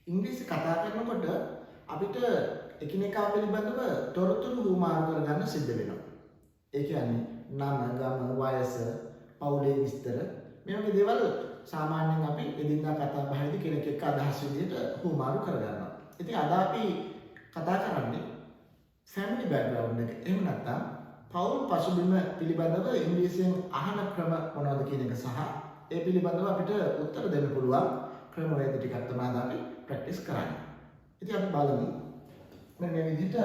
ඉංග්‍රීසි කතා කරනකොට අපිට එකිනෙකා පිළිබඳව තොරතුරු හුමාරු කරගන්න සිද්ධ වෙනවා. ඒ කියන්නේ නම, ගම, වයස, පවුලේ විස්තර මේ වගේ දේවල් සාමාන්‍යයෙන් අපි එදිනදා කතා බහේදී කෙනෙක් එක්ක අදහස් විදිහට හුමාරු කරගන්නවා. ඉතින් අද අපි කතා කරන්නේ family background එක. එහෙම නැත්නම් පවුල් පසුබිම පිළිබඳව ඉංග්‍රීසියෙන් අහන ක්‍රම මොනවද කියන එක සහ ඒ පිළිබඳව අපිට උත්තර දෙන්න පුළුවන් ක්‍රමවේද ටිකක් තමයි අද අපි ප්‍රැක්ටිස් කරන්නේ. ඉතින් අපි බලමු මෙන්න මේ විදිහට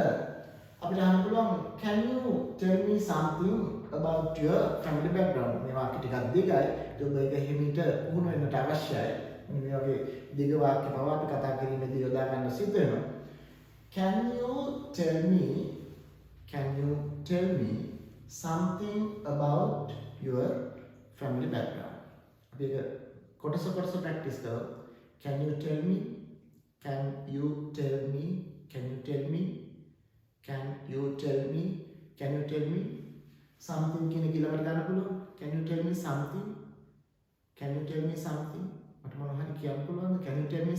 අපිට අහන්න පුළුවන් can you tell me something about your family background? මේ වාක්‍ය ටිකක් දිගයි. ඒක හිමිට පුහුණු වෙන්නට අවශ්‍යයි. මේ වගේ දිග වාක්‍ය බව අපි කතා කිරීමේදී යොදා ගන්න සිද්ධ වෙනවා. Can you tell me something about your family background? අපි ඒක කොටස ප්‍රැක්ටිස් කරමු. Can you tell me something කියන කිලවට ගන්න පුළුවන්. Can you tell me something? මට මොනවා හරි කියන්න පුළුවන්ද? Can you tell me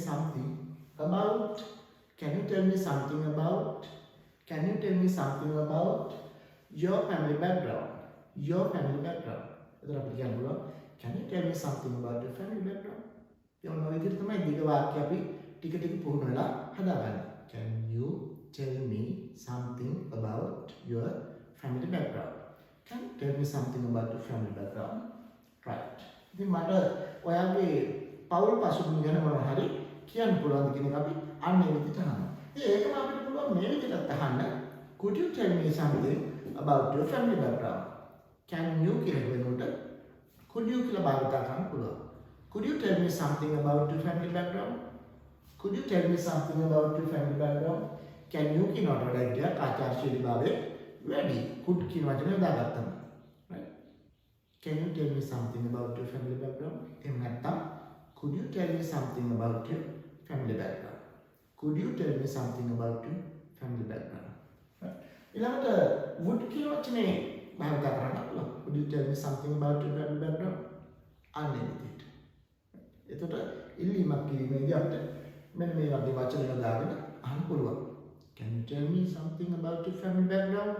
something about your family background? එතන අපිට කියන්න පුළුවන් Can you tell me something about your family background? ඒ වගේ විදිහට තමයි දිග වාක්‍ය අපි ටික ටික පුහුණු වෙලා හදාගන්නේ. Can you tell me something about your family background? Can you tell me something about your family background? Right. ඉතින් මට ඔයාගේ පවුල් පසුබිම ගැන මොනවා හරි කියන්න පුළුවන්ද කියන එක අපි අන්න ඒ විදිහට අහනවා. ඉතින් ඒකම අපිට පුළුවන් මේ විදිහට අහන්න. Could you tell me something about your family background? Can you කියන වෙනුවට could you කියලා භාවිත කරන්න පුළුවන්. Could you tell me something about your family background? Can you කියනවට වඩා ටිකක් ආචාර්යශීලීභාවයේ වැඩි. could කියන වචනේ දාගත්තම. right? Can you tell me something about your family background? එහෙම නැත්නම් could you tell me something about your family background? right? ඊළඟට would කියන වචනේ භාවිත කරන්න පුළුවන්. Would you tell me something about your family background? අනේ විදිහට. එතකොට ඉල්ලීමක් කිරීමේදී අපිට මෙන්න මේ වගේ වචන යොදාගෙන අහන්න පුළුවන්. Can you tell me something about your family background?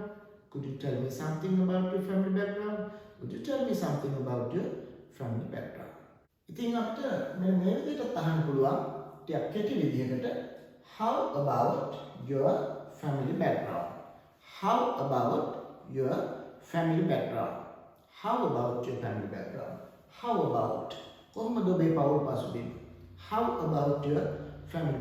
Could you tell me something about your family background? Would you tell me something about your family background? ඉතින් අපිට මෙන්න මේ විදිහට අහන්න පුළුවන් ටිකක් කෙටි විදිහකට how about your family background? කොහොමද ඔබේ පවුල් පසුබිම? How about your family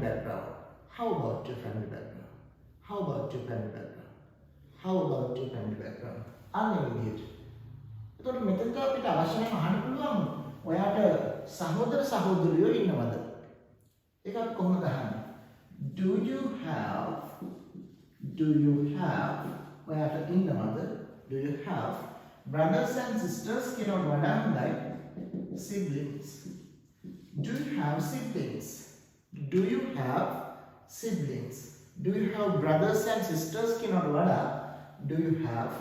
background? අනේ විදිහට. එතකොට මෙතනට අපිට අවශ්‍ය නම් අහන්න පුළුවන් ඔයාට සහෝදර සහෝදරියෝ ඉන්නවද? ඒක අපි කොහොමද අහන්නේ? Do you have ඔයාට ඉන්නවද? Do you have brothers and sisters කියනවට වඩා හොඳයි siblings. Do you have siblings? Do you have brothers and sisters කියනවට වඩා do you have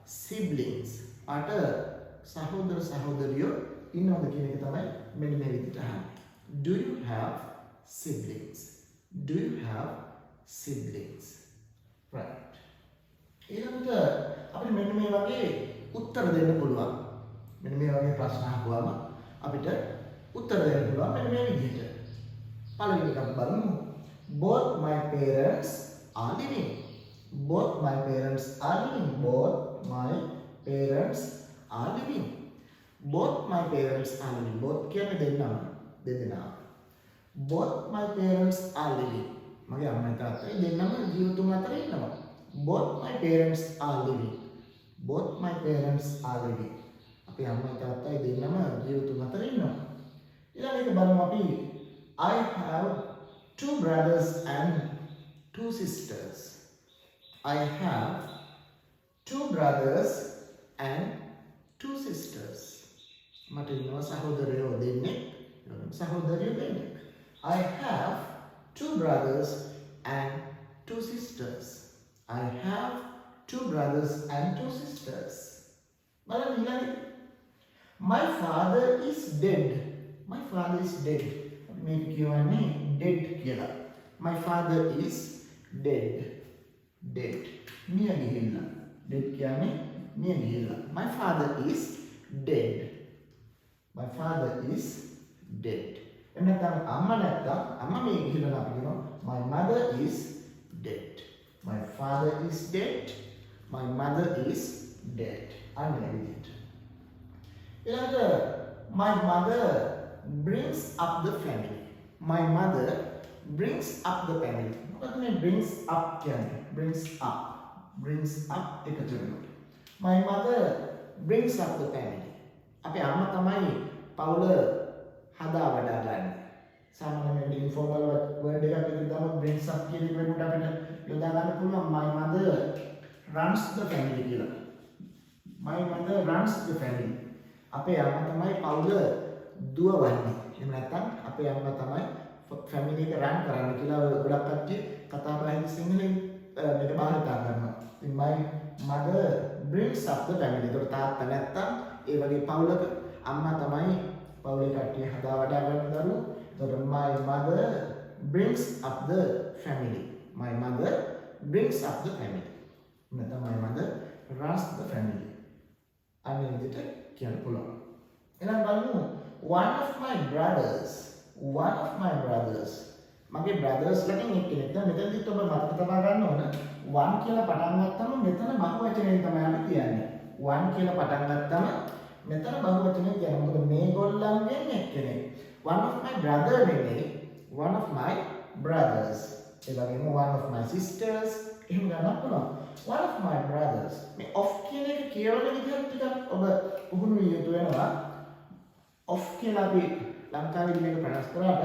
siblings? අට සහෝදර සහෝදරියෝ ඉන්නවද කියන එක තමයි මෙන්න මේ විදිහට අහන්නේ. Do you have siblings? right. ඊළඟට අපිට මෙන්න මේ වගේ උත්තර දෙන්න පුළුවන්. මෙන්න මේ වගේ ප්‍රශ්න අහුවාම අපිට උත්තර දෙන්න පුළුවන් මෙන්න මේ විදිහට. පළවෙනි එක අපි බලමු. Both my parents are living. Both my parents are living. Both කියන්නේ දෙන්නා. Both my parents are living. මගේ අම්මා තාත්තා දෙන්නම ජීවිතුන් අතර ඉන්නවා. Both my parents are living. අපේ අම්මා තාත්තා දෙන්නම ජීවිතුන් අතර ඉන්නවා. ඊළඟ එක බලමු අපි I have 2 brothers and 2 sisters. මට ඉන්නවා සහෝදරයෝ දෙන්නෙක්, සහෝදරියෝ දෙන්නෙක්. I have 2 brothers and 2 sisters. බලන්න ඊළඟ My father is dead. මේක කියවන්නේ dead කියලා. My father is dead. Dead. මිය ගිහිල්ලා. Dead කියන්නේ මිය ගිහිල්ලා. My father is dead. My father is dead. එන්නතම් අම්මා නැත්තම් අම්මා මිය ගිහිල්ලා අපි කියනවා my mother is dead. My father is dead. My mother is dead. අන්න ඒ විදිහට. ඊළඟට my mother brings up the family. My mother brings up the family. මොකද මේ brings up කියන්නේ? Brings up. Brings up එකතු වෙනවා. My mother brings up the family. අපේ අම්මා තමයි පවුල හදා වඩා ගන්න. සාමාන්‍යයෙන් ඉන්ෆෝමල් වර්ඩ් එකක් විදිහට තමයි brings up කියන එක වෙනුවට අපිට යොදා ගන්න පුළුවන් my mother runs the family කියලා. My mother runs the family. අපේ අම්මා තමයි පවුල දුවවන්නේ. එහෙම නැත්නම් අපේ අම්මා තමයි ෆැමිලි එක රන් කරන්න කියලා ගොඩක් කට්ටිය කතා කරන්නේ සිංහලෙන් මේක භාවිතා කරනවා. ඉතින් my mother brings up the family. ඒක තාත්තා නැත්තම් ඒ වගේ පවුලක අම්මා තමයි පවුලේ කට්ටිය හදා වඩා ගන්න දරුවෝ. එතකොට my mother brings up the family. My mother brings up the family. නැත්නම් my mother runs the family. අනේ විදිහට කියන්න පුළුවන්. එහෙනම් බලමු one of my brothers මගේ brothers ලකින් එක්කෙනෙක්. දැන් මෙතනදිත් ඔබ මතක තබා ගන්න ඕන one කියලා පටන් ගත්තම මෙතන බහුවචනයෙන් තමයි අපි කියන්නේ. one කියලා පටන් ගත්තම මෙතන බහුවචනයෙන් කියන්නේ. මොකද මේගොල්ලන්ගෙන් එක්කෙනෙක්. one of my brother නෙවෙයි one of my brothers. ඒ වගේම one of my sisters එහෙම ගන්නත් පුළුවන්. one of my brothers. මේ of කියන එක කියවන විදිහට ටිකක් ඔබ පුහුණු විය යුතු වෙනවා. of කියලා අපි ලංකාවේ මේක ප්‍රනස් කරාට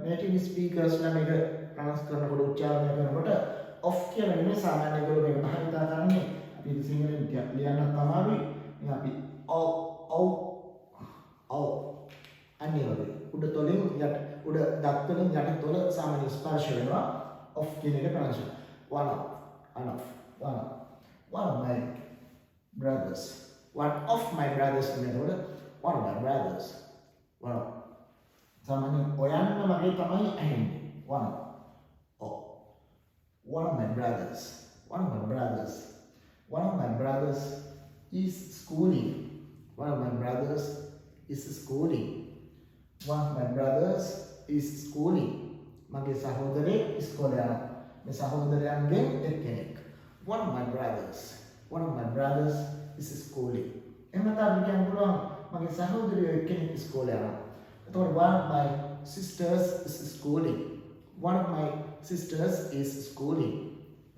native speakers ලා මේක ප්‍රනස් කරනකොට උච්චාරණය කරනකොට of කියලා නෙමෙයි සාමාන්‍ය ඒගොල්ලෝ මේක භාවිතා කරන්නේ. අපි සිංහලෙන් ටිකක් ලියන්නත් අමාරුයි. ඉතින් අපි අන්නේ වගේ උඩ තොලෙන් යට උඩ දත් වලින් යට තොල සාමාන්‍ය ස්පර්ශ වෙනවා. of කියන එක ප්‍රනස් කරනවා. one of my brothers. One of my brothers කියනකොට one of my brothers. සාමාන්‍යයෙන් ඔයන්න වගේ තමයි ඇහෙන්නේ. one of my brothers. One of my brothers is schooling. One of my brothers is schooling. One of my brothers is schooling. මගේ සහෝදරයෙක් ඉස්කෝලේ යනවා. මේ සහෝදරයන්ගෙන් එක්කෙනෙක්. One of my brothers is schooling. එහෙම තමයි කියන්න පුළුවන් මගේ සහෝදරියෝ එක්කෙනෙක් ඉස්කෝලේ යනවා. එතකොට one of my sisters is schooling. One of my sisters is schooling.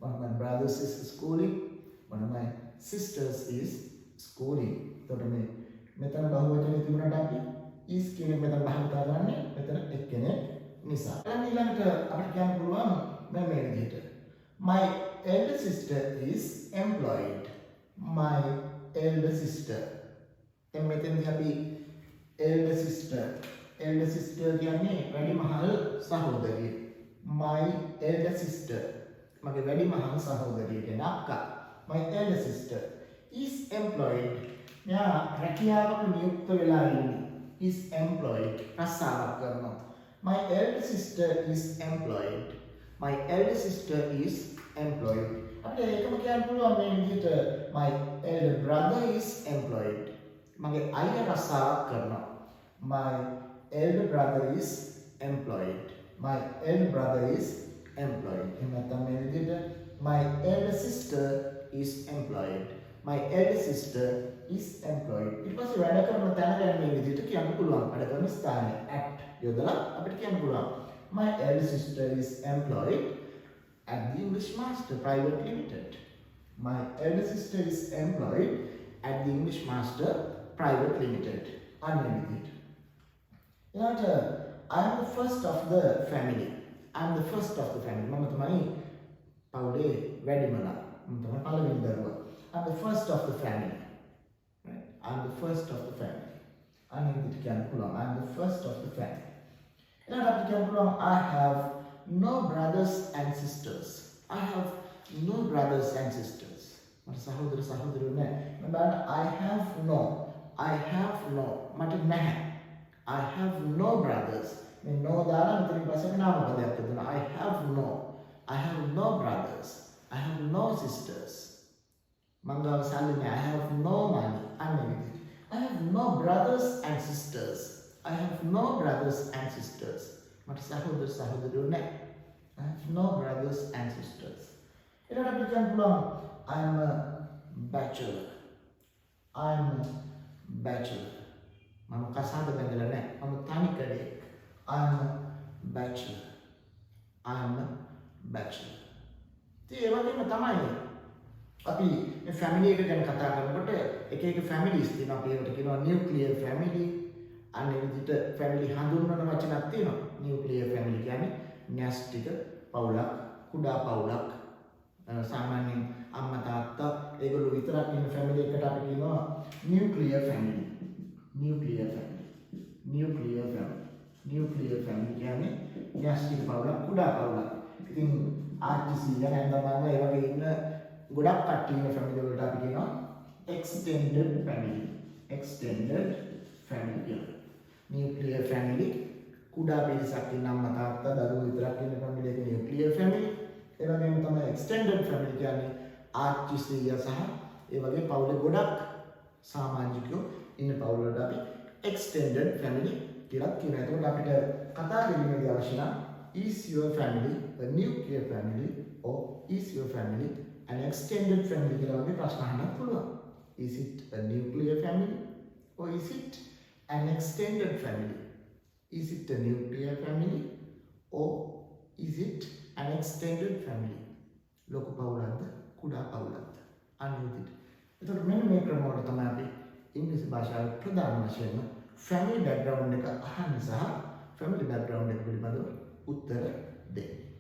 One of my brothers is schooling. One of my sisters is schooling. එතකොට මේ මෙතන බහුවචනේ තිබුණාට අපි is කියන එක මෙතන භාවිතා කරන්නේ මෙතන එක්කෙනෙක් නිසා. දැන් ඊළඟට අපිට කියන්න පුළුවන් මේ විදිහට my elder sister is employed. My elder sister. දැන් මෙතෙන්දී අපි elder sister කියන්නේ වැඩිමහල් සහෝදරිය. My elder sister. මගේ වැඩිමහල් සහෝදරිය කියන අක්කා. My elder sister is employed. මෙයා රැකියාවක නියුක්ත වෙලා ඉන්නේ. Is employed. රස්සාවක් කරනවා. My elder sister is employed. My elder sister is employed. අපිට ඒකම කියන්න පුළුවන් මේ විදිහට my elder brother is employed. මගේ අයියා රස්සාවක් කරනවා. My elder brother is employed. My elder brother is employed. එහෙම නැත්නම් මේ විදිහට my elder sister is employed. My elder sister is employed. ඊට පස්සේ වැඩ කරන තැන ගැන මේ විදිහට කියන්න පුළුවන්. වැඩ කරන ස්ථානය at යොදලා අපිට කියන්න පුළුවන්. My elder sister is employed at the English Master Private Limited. My elder sister is employed at the English Master Private Limited. Unlimited. I am the first of the family. I am the first of the family. මම තමයි පවුලේ වැඩිමලා. මම තමයි පළවෙනි දරුවා. I am the first of the family. Right? I am the first of the family. Unlimited කියන්න පුළුවන්. I am the first of the family. ඊළඟට අපි කියන්න පුළුවන් I have no brothers and sisters. I have no brothers and sisters. මට සහෝදරයෝ නැහැ. මම බලන්න I have no. මට නැහැ. I have no brothers මේ no දාලා මෙතනින් පස්සේ නාම පදයක් හදුනා. I have no brothers. I have no sisters. මංගව සල්ලි I have no money. අන්නේ I have no brothers and sisters. I have no brothers and sisters. මට සහෝදර සහෝදරියෝ නැහැ. I have no brothers and sisters. ඊට අපි කියන්න පුළුවන් I am a bachelor. මම කසාද බැඳලා නැහැ. මම තනි කඩේක්. I am a bachelor. ඉතින් ඒ වගේම තමයි අපි මේ ෆැමිලි එක ගැන කතා කරනකොට එක ෆැමිලිස් තියෙනවා. අපි ඒකට කියනවා නියුක්ලියර් ෆැමිලි. අනේ විදිහට ෆැමිලි හඳුන්වන වචනක් තියෙනවා. නියුක්ලියර් ෆැමිලි කියන්නේ න්‍යෂ්ටික පවුලක්, කුඩා පවුලක්. සාමාන්‍යයෙන් අම්මා තාත්තා ඒගොල්ලෝ විතරක් ඉන්න ෆැමිලි එකට අපි කියනවා නියුක්ලියර් ෆැමිලි. නියුක්ලියර් ෆැමිලි කියන්නේ න්‍යෂ්ටික පවුලක්, කුඩා පවුලක්. ඉතින් ආච්චි සීයා නැන්දමාම ඒ වගේ ඉන්න ගොඩක් කට්ටිය ඉන්න ෆැමිලි වලට අපි කියනවා extended family. කියලා. නියුක්ලියර් ෆැමිලි කුඩා පිරිසක් ඉන්න අම්මා තාත්තා දරුවෝ විතරක් ඉන්න ෆැමිලි එක නියුක්ලියර් ෆැමිලි. ඒ වගේම තමයි extended family කියන්නේ ආච්චි සීයා සහ ඒ වගේ පවුලේ ගොඩක් සමාජිකයෝ ඉන්න පවුල වලට අපි extended family කියලා කියනවා. එතකොට අපිට කතා කිරීමේදී අවශ්‍ය නම් is your family a nuclear family or is your family an extended family කියලා වගේ ප්‍රශ්න අහන්න පුළුවන්. Is it a nuclear family or is it an extended family? Is it a nuclear family or is it an extended family? ලොකු පවුලක්ද කුඩා පවුලක්ද? අන්න විදිහට. එතකොට මෙන්න මේ ක්‍රම වල තමයි අපි ඉංග්‍රීසි භාෂාවේ ප්‍රධාන වශයෙන් family background එක අහන්න සහ family background එක පිළිබඳව උත්තර දෙන්න.